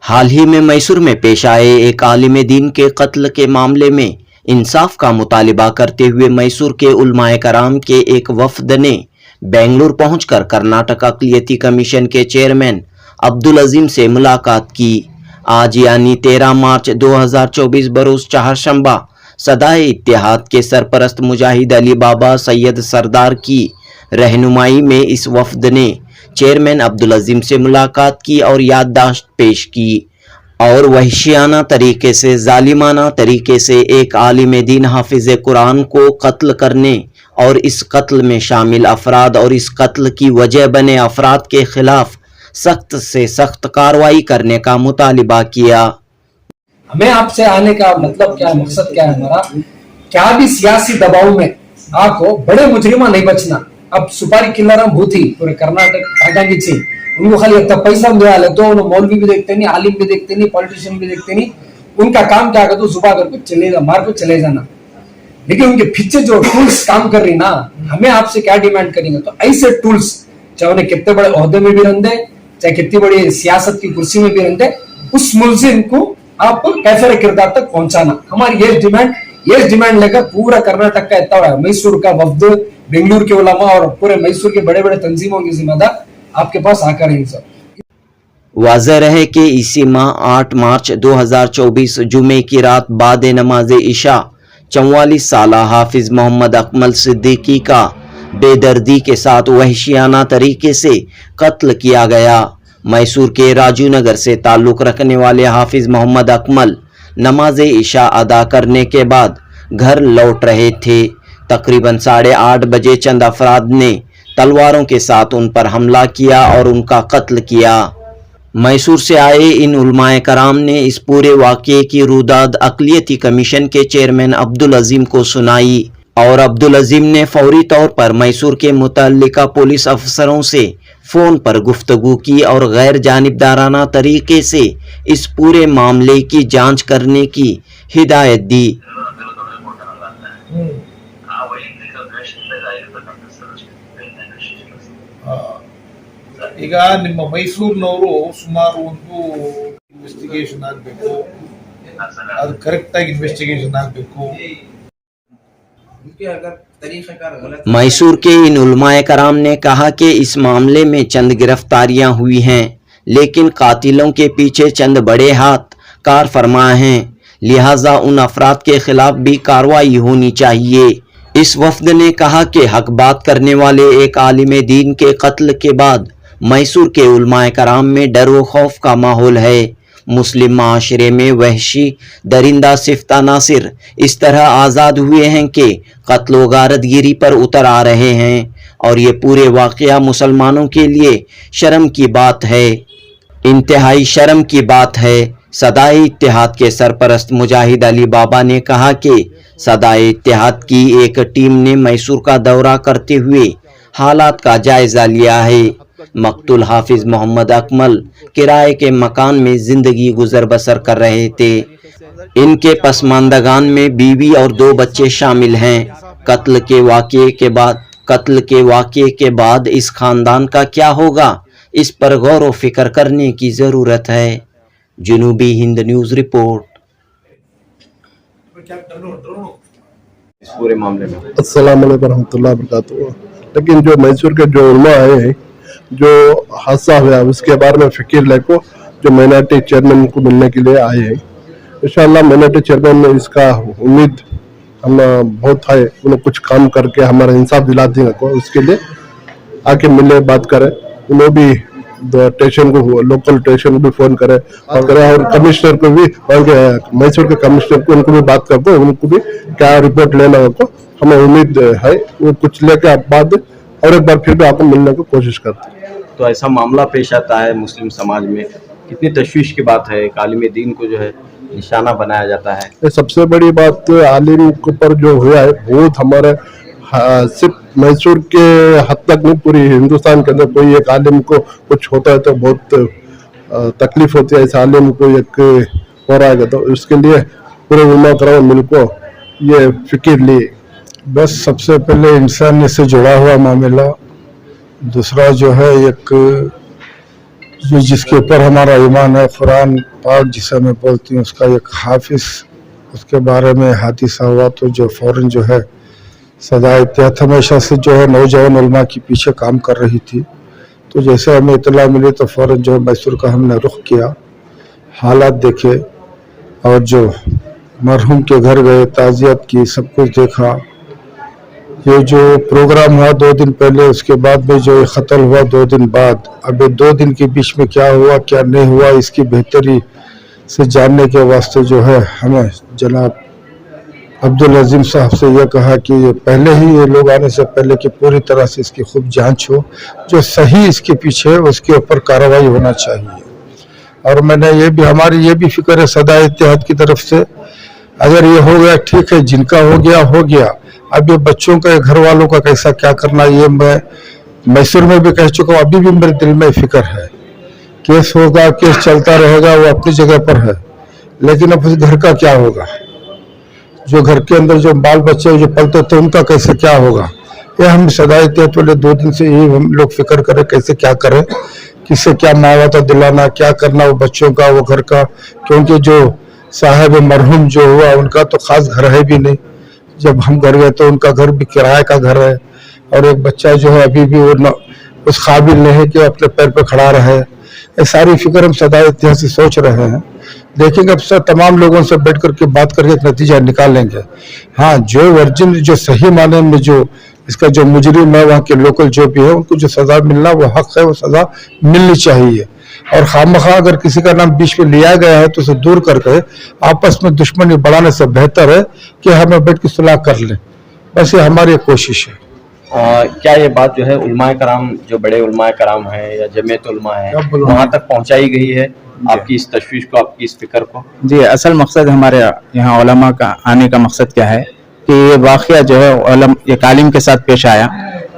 हाल ही में मैसूर में पेश आए एक आलिम दीन के कत्ल के मामले में इंसाफ का मुतालिबा करते हुए मैसूर के उलमाए कराम के एक वफद ने बेंगलुरु पहुंचकर कर्नाटक अक़लियती कमीशन के चेयरमैन अब्दुल अजीम से मुलाकात की। आज यानी 13 मार्च 2024 बरोज चाहरशंबा सदाए इत्तेहाद के सरपरस्त मुजाहिद अली बाबा सैयद सरदार की रहनुमाई में इस वफद ने चेयरमैन अब्दुल अजीम से मुलाकात की और याददाश्त पेश की और वहशियाना तरीके से जालिमाना तरीके से एक आलिम दीन हाफिज कुरान को कत्ल करने और इस कत्ल में शामिल अफराद और इस कत्ल की वजह बने अफराद के खिलाफ सख्त से सख्त कार्रवाई करने का मुतालिबा किया। हमें आपसे आने का मतलब क्या है, मकसद क्या है हमारा, क्या भी सियासी दबाव में आपको बड़े मुजरिमा नहीं बचना। अब सुपारी किल्लाराम भूथी पूरे कर्नाटक हाटांगी उनको खाली इतना पैसा मिला तो उन्हें मौलवी भी देखते नहीं, आलिम भी देखते नहीं, पॉलिटिशियन भी देखते नहीं। उनका काम क्या करते सुबह करके चले जा मार को चले जाना। लेकिन उनके पीछे जो टूल्स काम कर रही ना, हमें आपसे क्या डिमांड करेंगे, तो ऐसे टूल्स चाहे उन्हें कितने बड़े ओहदे में भी रंधे, चाहे कितनी बड़ी सियासत की कुर्सी में भी रंधे, उस मुलजिम को आप कैफर किरदार तक पहुंचाना। हमारी ये डिमांड लेकर पूरा कर्नाटक का इतना मैसूर का वफद, बेंगलुरु के उलमा और पूरे मैसूर के बड़े बड़े तंजीमों की जिम्मेदार आपके पास आकर हैं सर। वाज़ेह रहे कि इसी माह 8 मार्च 2024 जुमे की रात बाद नमाज इशा 44 साला हाफिज मोहम्मद अकमल सिद्दीकी का बेदर्दी के साथ वहशियाना तरीके से कत्ल किया गया। मैसूर के राजू नगर से ताल्लुक़ रखने वाले हाफिज मोहम्मद अकमल नमाज इशा अदा करने के बाद घर लौट रहे थे। तकरीबन 8:30 बजे चंद अफराद ने तलवारों के साथ उन पर हमला किया और उनका कत्ल किया। मैसूर से आए इन उलमाए कराम ने इस पूरे वाक़ये की रुदाद अक़लियती कमीशन के चेयरमैन अब्दुल अजीम को सुनाई और अब्दुल अजीम ने फौरी तौर पर मैसूर के मुतल्लिका पुलिस अफसरों से फ़ोन पर गुफ्तगू की और गैर जानिबदाराना तरीके से इस पूरे मामले की जांच करने की हिदायत दी। ಈಗ ನಿಮ್ಮ ಮೈಸೂರಿನವರು ಸುಮಾರು ಒಂದು ಇನ್ವೆಸ್ಟಿಗೇಷನ್ ಆಗಬೇಕು, ಅದು ಕರೆಕ್ಟ್ ಆಗಿ ಇನ್ವೆಸ್ಟಿಗೇಷನ್ ಆಗಬೇಕು। मैसूर के इन उलमाए कराम ने कहा कि इस मामले में चंद गिरफ्तारियां हुई हैं, लेकिन कातिलों के पीछे चंद बड़े हाथ कार फरमा हैं, लिहाजा उन अफराद के खिलाफ भी कार्रवाई होनी चाहिए। इस वफद ने कहा कि हक बात करने वाले एक आलिम दीन के कत्ल के बाद मैसूर के उलमाए कराम में डर व खौफ का माहौल है। मुस्लिम माशरे में वहशी दरिंदा सिफ्ता नासिर इस तरह आज़ाद हुए हैं कि कत्ल व गारतगिरी पर उतर आ रहे हैं और ये पूरे वाक़या मुसलमानों के लिए शर्म की बात है, इंतहाई शर्म की बात है। सदाए इत्तेहाद के सरपरस्त मुजाहिद अली बाबा ने कहा कि सदाए इत्तेहाद की एक टीम ने मैसूर का दौरा करते हुए हालात का जायजा लिया है। मकतूल हाफिज मोहम्मद अकमल किराए के मकान में जिंदगी गुजर बसर कर रहे थे। इनके पसमानदगान में बीवी और 2 बच्चे शामिल हैं। कत्ल के वाक़ये के बाद इस खानदान का क्या होगा, इस पर गौर व फिक्र करने की ज़रूरत है। जनूबी हिंद न्यूज़ रिपोर्ट। इस पूरे मामले में अस्सलाम वालेकुम रहमतुल्लाहि व बरकातहू। लेकिन जो मैसूर के जो उलमा आए हैं, जो हादसा हुआ उसके बारे में फ़िक्र लेको जो माइनॉरिटी चेयरमैन को मिलने के लिए आए हैं। इंशाअल्लाह माइनॉरिटी चेयरमैन में इसका उम्मीद हम बहुत है, उन्हें कुछ काम करके हमारा इंसाफ दिला देंगे को, उसके लिए आके मिले बात करें। उन्हें भी स्टेशन को, लोकल स्टेशन को भी फ़ोन करें और कमिश्नर को भी, और मैसूर के कमिश्नर को, उनको भी बात करके उनको भी क्या रिपोर्ट लेना हो, तो हमें उम्मीद है वो कुछ लेकर बाद और एक बार फिर भी आपको मिलने की कोशिश करते हैं। तो ऐसा मामला पेश आता है मुस्लिम समाज में, कितनी तशवीश की बात है। एक आलिम दीन को जो है निशाना बनाया जाता है। ये सबसे बड़ी बात आलिम के ऊपर जो हुआ है, बहुत हमारे सिर्फ मैसूर के हद तक नहीं, पूरी हिंदुस्तान के अंदर कोई एक आलिम को कुछ होता है तो बहुत तकलीफ होती है। इस आलिम को एक हो रहा है तो उसके लिए पूरे उलमा कराम मिलको ये फिक्र लिए। बस सबसे पहले इंसानियत से जुड़ा हुआ मामला, दूसरा जो है एक जो जिसके ऊपर हमारा ईमान है, कुरान पाक जिसे मैं बोलती हूँ, उसका एक हाफिज, उसके बारे में हादिसा हुआ तो जो फौरन जो है सदा इत्तेहाद हमेशा से जो है नौजवान उलमा के पीछे काम कर रही थी। तो जैसे हमें इतला मिली तो फौरन जो है मैसूर का हमने रुख किया, हालात देखे और जो मरहूम के घर गए, ताज़ियत की, सब कुछ देखा। ये जो प्रोग्राम हुआ 2 दिन पहले, उसके बाद में जो क़त्ल हुआ 2 दिन बाद, अब ये 2 दिन के बीच में क्या हुआ क्या नहीं हुआ, इसकी बेहतरी से जानने के वास्ते जो है हमें जनाब अब्दुल अजीम साहब से यह कहा कि ये पहले ही ये लोग आने से पहले कि पूरी तरह से इसकी खूब जांच हो, जो सही इसके पीछे है उसके ऊपर कार्रवाई होना चाहिए। और मैंने ये भी, हमारी ये भी फिक्र है सदा इत्तेहाद की तरफ से, अगर ये हो गया ठीक है, जिनका हो गया, अब ये बच्चों का, घर वालों का कैसा क्या करना, ये मैं मैसूर में भी कह चुका हूँ, अभी भी मेरे दिल में फिक्र है। केस होगा, केस चलता रहेगा, वो अपनी जगह पर है, लेकिन अब उस घर का क्या होगा, जो घर के अंदर जो बाल बच्चे जो पलते थे उनका कैसे क्या होगा, ये हम सदा इत्तेहाद वाले 2 दिन से यही हम लोग फिक्र करें कैसे क्या करें, किससे क्या मावता दिलाना, क्या करना वो बच्चों का, वो घर का, क्योंकि जो साहब मरहूम जो हुआ उनका तो खास घर है भी नहीं। जब हम घर गए तो उनका घर भी किराए का घर है, और एक बच्चा जो है अभी भी वो उस काबिल नहीं है कि अपने पैर पर खड़ा रहे। ये सारी फिक्र हम सदा इत्तेहाद से सोच रहे हैं, देखेंगे अब सब तमाम लोगों से बैठ करके बात करके एक नतीजा निकालेंगे। हाँ, जो वर्जिन, जो सही माने में जो इसका जो मुजरिम है, वहाँ के लोकल जो भी है, उनको जो सजा मिलना वो हक है, वो सजा मिलनी चाहिए। और खामखा अगर किसी का नाम बीच में लिया गया है तो उसे दूर करके आपस में दुश्मनी बढ़ाने से बेहतर है कि हमें बैठ के सुलह कर लें। बस ये हमारी कोशिश है। क्या ये बात जो है उलमाए कराम, जो बड़े उलमाए कराम है या जमीयत उलमा है, वहाँ तक पहुँचाई गई है आपकी इस तशवीश को, आपकी इस फिक्र को? जी, असल मकसद हमारे यहाँ उलमा का आने का मकसद क्या है कि ये वाक़या जो है एक आलिम के साथ पेश आया,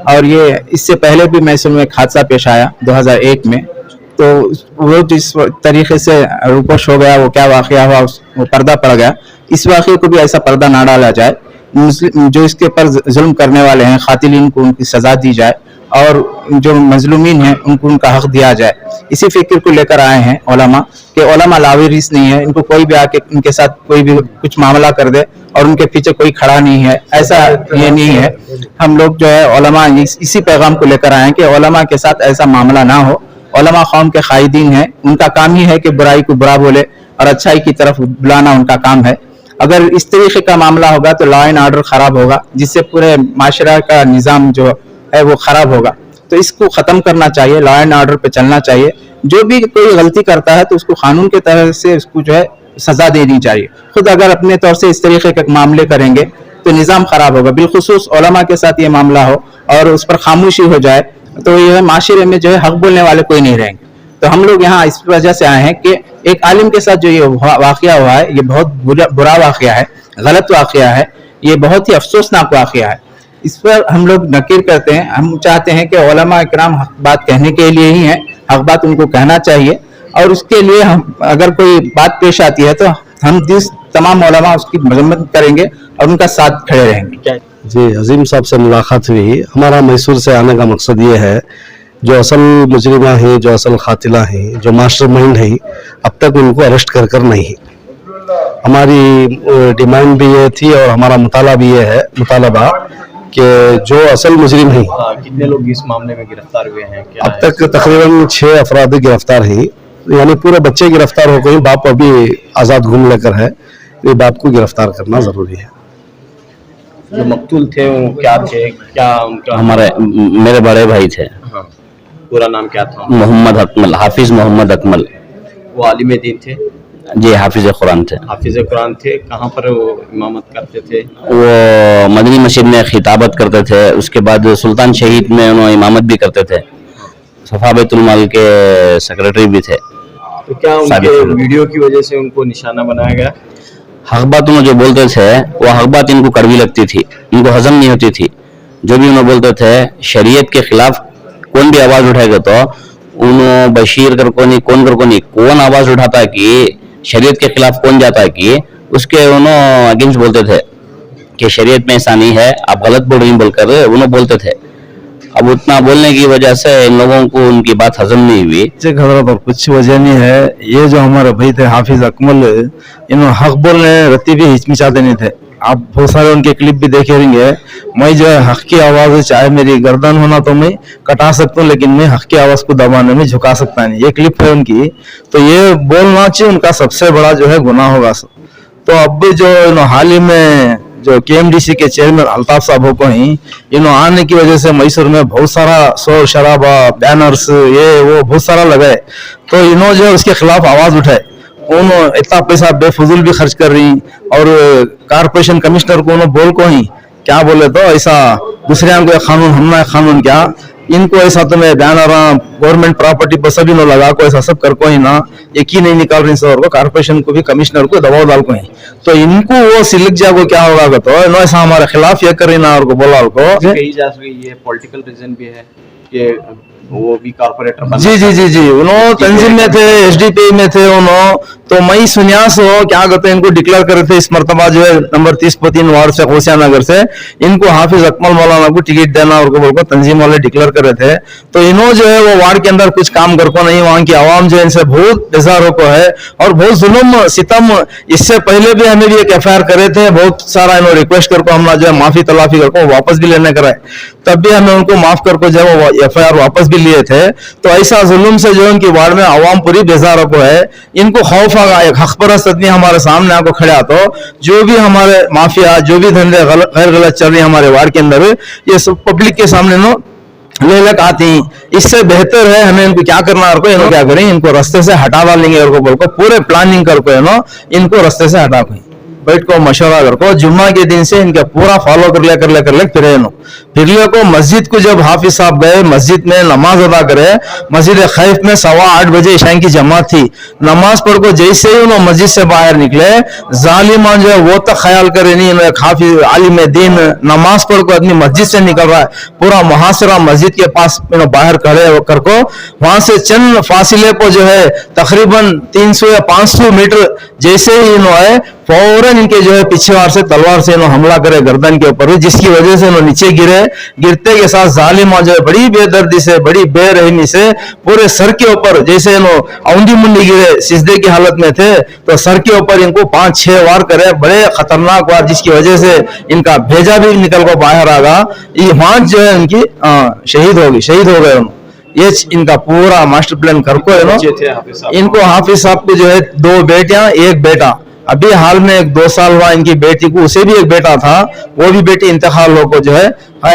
और ये इससे पहले भी मैसूर में एक हादसा पेश आया 2001 में। तो वो जिस तरीके से रूपोश हो गया, वो क्या वाक़या हुआ, वो पर्दा पड़ गया। इस वाक़े को भी ऐसा पर्दा ना डाला जाए, मुस्लिम जो इसके ऊपर जुल्म करने वाले हैं, कातिलीन को उनकी सजा दी जाए, और जो मजलूमीन हैं उनको उनका हक दिया जाए। इसी फिक्र को लेकर आए हैं उलमा, कि उलमा लावारिस नहीं है, इनको कोई भी आके उनके साथ कोई भी कुछ मामला कर दे और उनके पीछे कोई खड़ा नहीं है, ऐसा ये नहीं है। हम लोग जो है उलमा इसी पैगाम को लेकर आए हैं कि उलमा के साथ ऐसा मामला ना हो। उलमा कौम के कायदीन हैं, उनका काम ही है कि बुराई को बुरा बोले और अच्छाई की तरफ बुलाना उनका काम है। अगर इस तरीके का मामला होगा तो लॉ एंड ऑर्डर खराब होगा, जिससे पूरे माशरा का निज़ाम जो है वो खराब होगा। तो इसको खत्म करना चाहिए, लॉ एंड ऑर्डर पे चलना चाहिए। जो भी कोई गलती करता है तो उसको कानून के तरह से उसको जो है सजा देनी चाहिए। खुद अगर अपने तौर से इस तरीके के मामले करेंगे तो निज़ाम खराब होगा। बिलखुसूस उलमा के साथ ये मामला हो और उस पर खामोशी हो जाए तो यह माशरे में जो है हक बोलने वाले कोई नहीं रहेंगे। तो हम लोग यहाँ इस वजह से आए हैं कि एक आलिम के साथ जो ये वाक़या हुआ है, ये बहुत बुरा वाक़या है, गलत वाक़या है, ये बहुत ही अफसोसनाक वाक़या है। इस पर हम लोग नकीर करते हैं। हम चाहते हैं कि उलमा इकराम हक बात कहने के लिए ही हैं, हक बात उनको कहना चाहिए, और उसके लिए हम अगर कोई बात पेश आती है तो हम तमाम उलमा उसकी मजम्मत करेंगे और उनका साथ खड़े रहेंगे। जी, अजीम साहब से मुलाकात हुई। हमारा मैसूर से आने का मकसद ये है, जो असल मुजरिमा हैं, जो असल कातिला हैं, जो मास्टरमाइंड हैं, अब तक उनको अरेस्ट कर नहीं। हमारी डिमांड भी ये थी और हमारा मुताला भी ये है, मुतालबा कि जो असल मुजरिम हैं। कितने लोग इस मामले में गिरफ्तार हुए हैं? क्या अब तक तकरीबन 6 अफराद गिरफ्तार हैं, यानी पूरे बच्चे गिरफ्तार हो गए, बाप अभी आज़ाद घूम लेकर है। ये बाप को गिरफ्तार करना ज़रूरी है। जो मकतूल थे वो क्या थे, क्या उनका? हमारे मेरे बड़े भाई थे। हाँ, पूरा नाम क्या था? मोहम्मद अकमल, हाफिज मोहम्मद अकमल। वो आलिम दीन थे? जी, हाफिज कुरान थे। हाफिज कुरान थे। कहाँ पर वो इमामत करते थे? वो मदनी मस्जिद में खिताबत करते थे, उसके बाद सुल्तान शहीद में उन्होंने इमामत भी करते थे, सफा बैतुल माल के सेक्रेटरी भी थे। तो क्या उनके वीडियो की वजह से उनको निशाना बनाया गया? हक बात उन्होंने जो बोलते थे वो हक बात इनको कड़वी लगती थी, इनको हजम नहीं होती थी। जो भी उन्होंने बोलते थे शरीयत के खिलाफ कौन भी आवाज उठाएगा तो उन्होंने बशीर कर को नहीं, कौन आवाज उठाता है कि शरीयत के खिलाफ कौन जाता है कि उसके उन्होंने अगेंस्ट बोलते थे कि शरीयत में ऐसा नहीं है, आप गलत बोल रही बोलकर उन्होंने बोलते थे। अब उतना बोलने की वजह से इन लोगों को उनकी बात हजम नहीं हुई। मुझे घबरा पर कुछ वजह नहीं है। ये जो हमारे भाई थे हाफिज अकमल, इन्होंने हक बोलने रत्ती भी हिचकिचाते नहीं थे। आप बहुत सारे उनके क्लिप भी देखे होंगे। मैं जो है हक की आवाज, चाहे मेरी गर्दन होना तो मैं कटा सकता हूँ, लेकिन मैं हक की आवाज को दबाने में झुका सकता नहीं। ये क्लिप है उनकी, तो ये बोलना चाहिए उनका सबसे बड़ा जो है गुनाह होगा। तो अब जो हाल ही में जो केएमडीसी के चेयरमैन अल्ताफ साहब को ही इन्होंने आने की वजह से मैसूर में बहुत सारा शोर शराबा, बैनर्स, ये वो बहुत सारा लगाए, तो इन्होंने जो उसके खिलाफ आवाज उठाए। उन्होंने इतना पैसा बेफजूल भी खर्च कर रही, और कारपोरेशन कमिश्नर को उन्होंने बोल को ही क्या बोले तो ऐसा दूसरे को कानून हमना कानून क्या, इनको ऐसा तो मैं बैनर गवर्नमेंट प्रॉपर्टी पर सभी नो लगा को ऐसा सब कर को ही ना, एक ही नहीं निकाल रही सर को, कारपोरेशन को भी कमिश्नर को दबाव डाल को ही, तो इनको वो सिलक जागो क्या होगा तो ऐसा हमारे खिलाफ ये कर रही ना, और को बोला को कही जा रही है पॉलिटिकल रीजन भी है कि वो भी कारपोरेटर। जी उन्होंने तंजीम में थे, एसडीपी में थे उन्होंने, तो मई सुन्यास हो क्या कहते हैं, इनको डिक्लेयर करे थे इस मरतबा जो है नंबर 30 वार्ड से होशिया नगर से इनको हाफिज अकमल मौलाना को टिकट देना और को बोलकर तंजीम वाले डिक्लेयर करे थे। तो इन्होंने जो है वो वार्ड के अंदर कुछ काम कर को नहीं, वहां की आवाम जो है इनसे बहुत बेजारों को है और बहुत जुल्म सितम। इससे पहले भी हमें भी एक एफआईआर करे थे, बहुत सारा इन्होंने रिक्वेस्ट कर को हमने जो है माफी तलाफी कर को वापस भी लेने कराए, तब भी हमें उनको माफ कर को जो है वो एफआईआर वापस भी लिए थे। तो ऐसा जुल्म से जो उनकी वार्ड में आवाम पूरी बेजारों को है, इनको खौफ आगा। एक हक परस्त आदमी हमारे सामने आको खड़ा, तो जो भी हमारे माफिया, जो भी धंधे गैर गलत चल रही है हमारे वार्ड के अंदर, ये सब पब्लिक के सामने नो ले लग आती हैं। इससे बेहतर है हमें इनको क्या करना, और को इनको क्या करें, इनको रास्ते से हटा डालेंगे और को बोल को पूरे प्लानिंग कर को इनको रास्ते से हटा को बैठ को मशवरा कर को जुम्मा के दिन से इनका पूरा फॉलो कर ले फिर को मस्जिद को जब हाफिज साहब गए, मस्जिद में नमाज अदा करे, मस्जिद खैफ में 8:15 बजे ईशा की जमात थी, नमाज पढ़ को जैसे ही उन्होंने मस्जिद से बाहर निकले, जालिमान जो है वो तक ख्याल करे नहीं, हाफिज आलिम दीन नमाज पढ़ को आदमी मस्जिद से निकल रहा है, पूरा मुहासरा मस्जिद के पास बाहर खड़े कर को, वहां से चंद फासिले पर जो है तकरीबन 300 या 500 मीटर जैसे ही इन्होंने फौरन इनके जो है पीछे वार से तलवार से इन्होंने हमला करे गर्दन के ऊपर, जिसकी वजह से इन्होंने नीचे गिरते के साथ जालिमा जो है बड़ी बेदर्दी से, बड़ी बेरहमी से पूरे सर के ऊपर, जैसे इन्होंने औंधी मुंडी गिरे सिजदे की हालत में थे, तो सर के ऊपर इनको 5-6 वार करे, बड़े खतरनाक वार, जिसकी वजह से इनका भेजा भी निकल कर बाहर आ गया। ये वहां जो है इनकी शहीद हो गए। ये इनका पूरा मास्टर प्लान कर को इनको हाफिज साहब के जो है 2 बेटियां 1 बेटा, अभी हाल में 2 साल हुआ इनकी बेटी को, उसे भी एक बेटा था, वो भी बेटी इंतकाल हो को जो है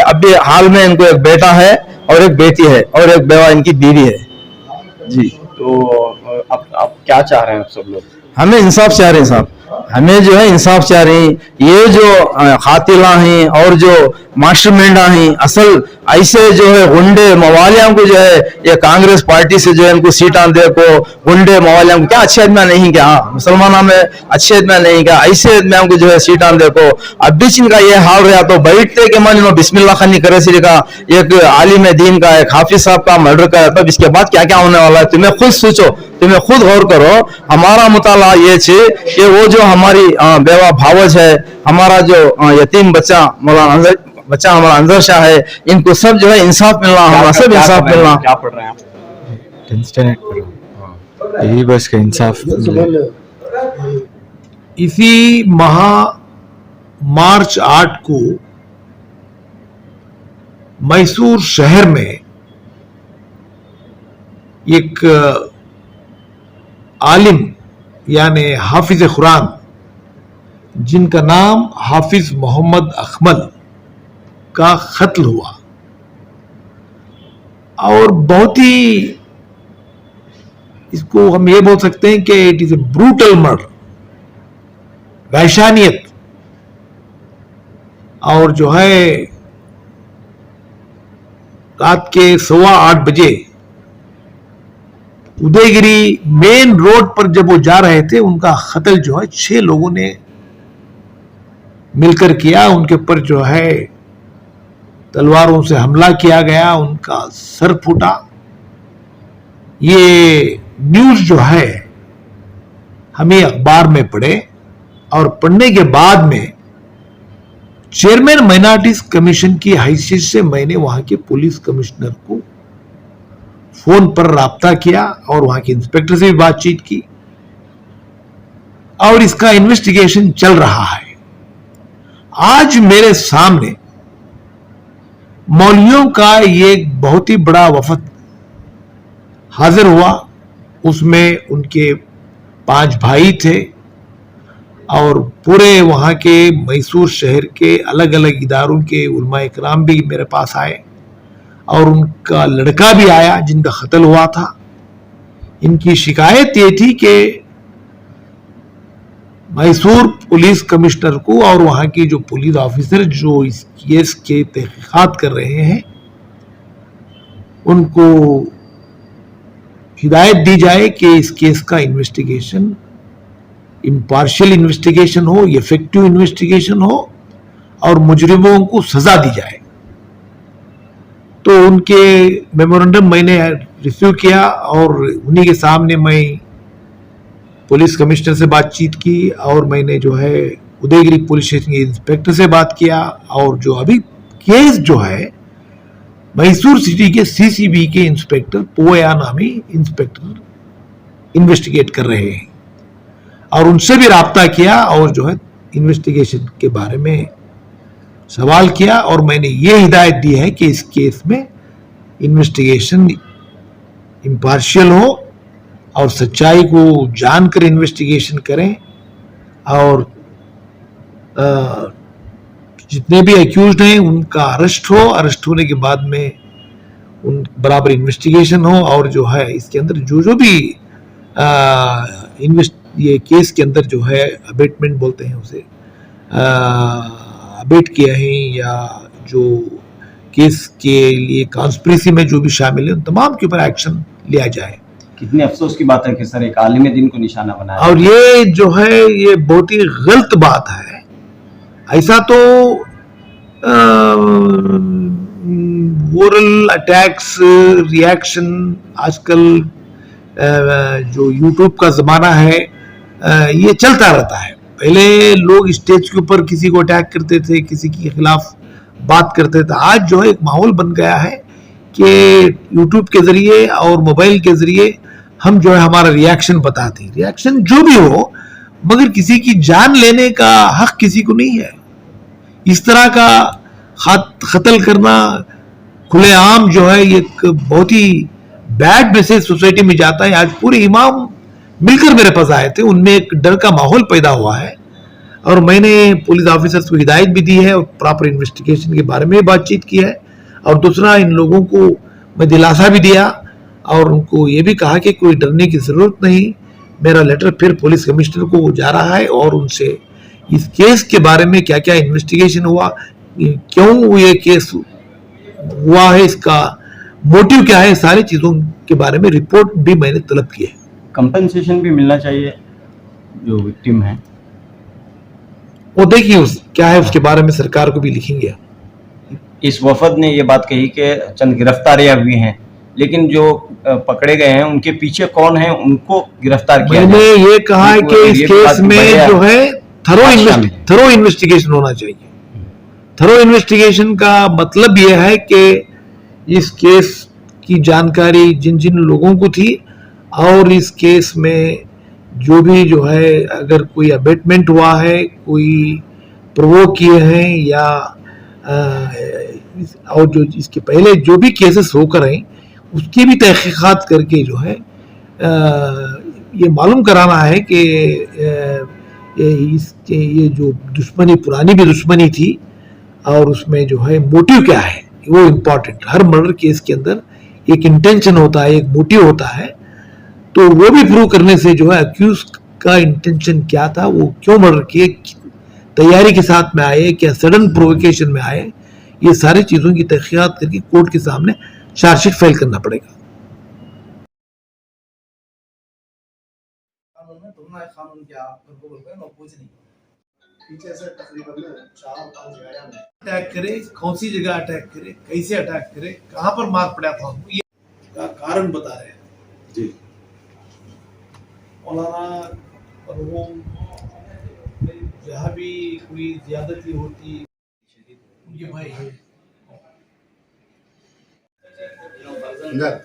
अभी हाल में इनको एक बेटा है और एक बेटी है और एक बेवा इनकी बीवी है। जी तो आप क्या चाह रहे हैं आप सब लोग? हमें इंसाफ चाह रहे हैं साहब, हमें जो है इंसाफ चाह रहे हैं। ये जो खातिला हैं और जो मास्टरमाइंड हैं, असल ऐसे जो है गुंडे मवालिया को जो है ये कांग्रेस पार्टी से जो है इनको सीटा दे को, गुंडे मवालिया को क्या अच्छे आदमी नहीं क्या, मुसलमानों में अच्छे आदमी नहीं क्या, ऐसे आदमियों को जो है सीटा दे को। अब भी इनका ये हाल रहा तो बैठते के मन बिस्मिल्लाह खानी करे से का एक आलिम दीन का, एक हाफिज साहब का मर्डर का, तब इसके बाद क्या क्या होने वाला है तुम्हें खुद सोचो, तुम्हें खुद गौर करो। हमारा मुताला ये छे कि वो जो हमारी बेवा भावज है, हमारा जो यतीम बच्चा हमारा अंजर शाह है, इनको सब जो है इंसाफ मिलना, हमारा सब इंसाफ मिलना। क्या पढ़ रहे हैं आप? 10th स्टैंडर्ड कर रहा हूं। यही बस का इंसाफ इसी माह मार्च 8 को मैसूर शहर में एक आलिम यानी हाफिज कुरान जिनका नाम हाफिज मोहम्मद अकमल का कत्ल हुआ, और बहुत ही इसको हम ये बोल सकते हैं कि it is a brutal murder, वैशानियत। और जो है रात के 8:15 बजे उदयगिरी मेन रोड पर जब वो जा रहे थे, उनका कत्ल जो है 6 लोगों ने मिलकर किया। उनके ऊपर जो है तलवारों से हमला किया गया, उनका सर फूटा। ये न्यूज जो है हमें अखबार में पढ़े, और पढ़ने के बाद में चेयरमैन माइनॉरिटीज कमीशन की हैसियत से मैंने वहां के पुलिस कमिश्नर को फोन पर राब्ता किया और वहां के इंस्पेक्टर से भी बातचीत की और इसका इन्वेस्टिगेशन चल रहा है। आज मेरे सामने मौलवियों का ये बहुत ही बड़ा वफद हाजिर हुआ। उसमें उनके 5 भाई थे और पूरे वहां के मैसूर शहर के अलग अलग इदारों के उलमाए इकराम भी मेरे पास आए और उनका लड़का भी आया जिनका कत्ल हुआ था। इनकी शिकायत ये थी कि मैसूर पुलिस कमिश्नर को और वहां के जो पुलिस ऑफिसर जो इस केस के तहकीकात कर रहे हैं उनको हिदायत दी जाए कि इस केस का इन्वेस्टिगेशन इम्पार्शियल इन्वेस्टिगेशन हो, इफेक्टिव इन्वेस्टिगेशन हो और मुजरिमों को सजा दी जाए। तो उनके मेमोरेंडम मैंने रिसीव किया और उन्हीं के सामने मैं पुलिस कमिश्नर से बातचीत की और मैंने जो है उदयगिरी पुलिस स्टेशन के इंस्पेक्टर से बात किया और जो अभी केस जो है मैसूर सिटी के सीसीबी के इंस्पेक्टर पोया नामी इंस्पेक्टर इन्वेस्टिगेट कर रहे हैं और उनसे भी राब्ता किया और जो है इन्वेस्टिगेशन के बारे में सवाल किया और मैंने ये हिदायत दी है कि इस केस में इन्वेस्टिगेशन इम्पार्शियल हो और सच्चाई को जानकर इन्वेस्टिगेशन करें और जितने भी एक्यूज्ड हैं उनका अरेस्ट हो, अरेस्ट होने के बाद में उन बराबर इन्वेस्टिगेशन हो और जो है इसके अंदर जो भी ये केस के अंदर जो है अबेटमेंट बोलते हैं उसे अबेट किया है या जो केस के लिए कॉन्स्पिरेसी में जो भी शामिल है उन तमाम के ऊपर एक्शन लिया जाए। कितने अफसोस की बात है कि सर एक आलिम दिन को निशाना बनाया और ये जो है ये बहुत ही गलत बात है। ऐसा तो वोरल अटैक्स रिएक्शन आजकल जो यूट्यूब का जमाना है ये चलता रहता है। पहले लोग स्टेज के ऊपर किसी को अटैक करते थे, किसी के खिलाफ बात करते थे। आज जो है एक माहौल बन गया है कि यूट्यूब के जरिए और मोबाइल के जरिए हम जो है हमारा रिएक्शन बताते हैं। रिएक्शन जो भी हो मगर किसी की जान लेने का हक किसी को नहीं है। इस तरह का कत्ल करना खुलेआम जो है ये एक बहुत ही बैड मैसेज सोसाइटी में जाता है। आज पूरे इमाम मिलकर मेरे पास आए थे, उनमें एक डर का माहौल पैदा हुआ है और मैंने पुलिस ऑफिसर्स को हिदायत भी दी है और प्रॉपर इन्वेस्टिगेशन के बारे में बातचीत की है और दूसरा इन लोगों को मैं दिलासा भी दिया और उनको ये भी कहा कि कोई डरने की जरूरत नहीं। मेरा लेटर फिर पुलिस कमिश्नर को जा रहा है और उनसे इस केस के बारे में क्या क्या इन्वेस्टिगेशन हुआ, क्यों ये केस हुआ है, इसका मोटिव क्या है, सारी चीजों के बारे में रिपोर्ट भी मैंने तलब की है। कंपनसेशन भी मिलना चाहिए जो विक्टिम है, वो देखिए क्या है उसके बारे में सरकार को भी लिखेंगे। इस वफद ने ये बात कही कि चंद गिरफ्तारियां हुई हैं लेकिन जो पकड़े गए हैं उनके पीछे कौन है उनको गिरफ्तार किया मैंने ये कहा है कि इस केस में जो है थरो इन्वेस्टिगेशन होना चाहिए। थरो इन्वेस्टिगेशन का मतलब यह है कि इस केस की जानकारी जिन जिन लोगों को थी और इस केस में जो भी जो है अगर कोई अबेटमेंट हुआ है, कोई प्रोवोक किए हैं या और जो इसके पहले जो भी केसेस होकर हैं उसकी भी तहकीकात करके जो है ये मालूम कराना है कि इसके ये जो दुश्मनी पुरानी भी दुश्मनी थी और उसमें जो है मोटिव क्या है वो इम्पोर्टेंट। हर मर्डर केस के अंदर एक इंटेंशन होता है, एक मोटिव होता है, तो वो भी प्रूव करने से जो है अक्यूज का इंटेंशन क्या था, वो क्यों मर्डर किए, तैयारी के साथ में आए, क्या सडन प्रोवोकेशन में आए, ये सारी चीजों की तहकीकात करके कोर्ट के सामने चार्जशीट फाइल करना पड़ेगा। अटैक करे, कौन सी जगह अटैक करे, कैसे अटैक करे, कहां पर मार पड़ा था उनको, ये का कारण बता रहे हैं जी। मौलाना पर वो जहाँ भी कोई ज्यादती होती उनके भाई है अंदर